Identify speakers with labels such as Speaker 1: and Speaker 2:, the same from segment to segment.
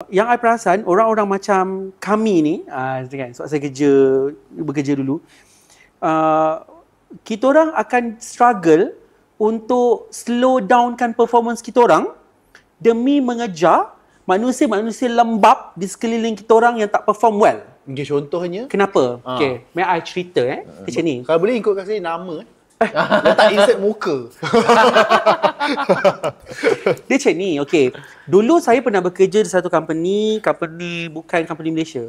Speaker 1: Yang I perasan orang-orang macam kami ni, kan, sebab saya bekerja dulu, kita orang akan struggle untuk slow downkan performance kita orang demi mengejar manusia-manusia lembab di sekeliling kita orang yang tak perform well.
Speaker 2: Okay, contohnya?
Speaker 1: Kenapa? Okay, may I cerita macam ni.
Speaker 2: Kalau boleh ikut kasi nama. Letak insert muka.
Speaker 1: Dia macam ni, okay. Dulu saya pernah bekerja di satu company bukan company Malaysia.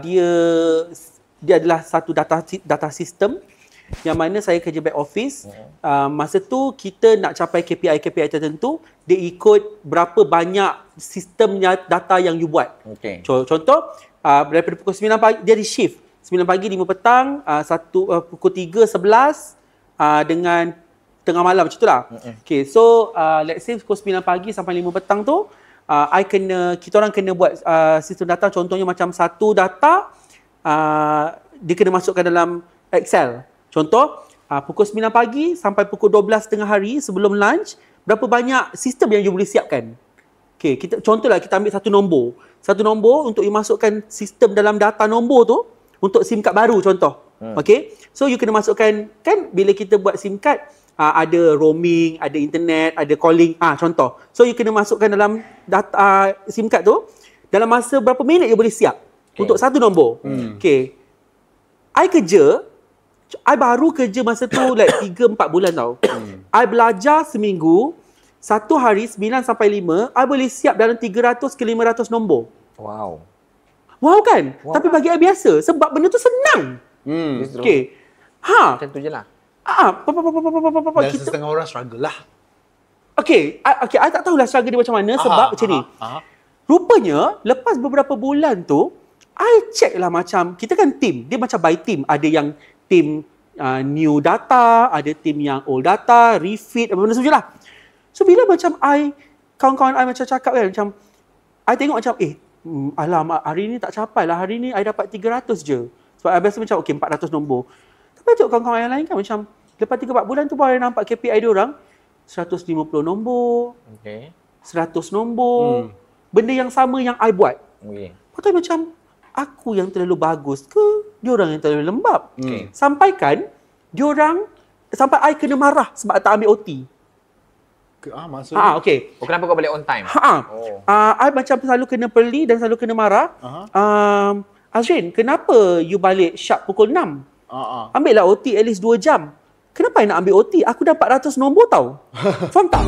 Speaker 1: Dia adalah satu data system yang mana saya kerja back office. Masa tu kita nak capai KPI tertentu, dia ikut berapa banyak sistem data yang you buat. Okay. Contoh, daripada pukul 9 pagi, dia ada shift. 9 pagi, 5 petang, pukul 3, 11, dengan tengah malam macam tu lah. Okay, so let's say pukul 9 pagi sampai 5 petang tu, kita orang kena buat sistem data. Contohnya macam satu data, dia kena masukkan dalam Excel. Contoh, pukul 9 pagi sampai pukul 12 tengah hari sebelum lunch, berapa banyak sistem yang you boleh siapkan. Okay, contohlah kita ambil satu nombor. Satu nombor untuk you masukkan sistem dalam data nombor tu untuk SIM card baru contoh. Okay, so you kena masukkan, kan bila kita buat SIM card, ada roaming, ada internet, ada calling, contoh. So you kena masukkan dalam data SIM card tu, dalam masa berapa minit you boleh siap untuk satu nombor. Okay, I baru kerja masa tu like 3-4 bulan tau. I belajar seminggu, satu hari 9 sampai 5, I boleh siap dalam 300 ke 500 nombor. Wow kan? Wow. Tapi bagi I biasa sebab benda tu senang. Okay.
Speaker 3: Macam tu je lah.
Speaker 2: Dan setengah orang struggle lah.
Speaker 1: Okay, I tak tahulah struggle dia macam mana sebab macam ni. Rupanya, lepas beberapa bulan tu, I check lah macam, kita kan team. Dia macam by team. Ada yang team new data, ada team yang old data, refit, apa-apa semua lah. So, bila macam kawan-kawan I macam cakap kan, macam, I tengok macam, alamak, hari ni tak capai lah. Hari ni I dapat 300 je. Sebab I biasa macam, okay, 400 nombor. Tapi tengok kawan-kawan yang lain kan, macam, lepas 3-4 bulan tu baru nampak KPI dia orang, 150 nombor, 100 nombor, benda yang sama yang I buat. Patut macam, aku yang terlalu bagus ke diorang yang terlalu lembab? Sampai I kena marah sebab tak ambil OT.
Speaker 2: Maksudnya?
Speaker 1: Okay.
Speaker 3: Kenapa kau balik on time?
Speaker 1: I macam selalu kena peli dan selalu kena marah. Azrin, kenapa you balik sharp pukul 6? Ambil lah OT at least 2 jam. Kenapa I nak ambil OT? Aku dah 400 nombor tau. Faham tak?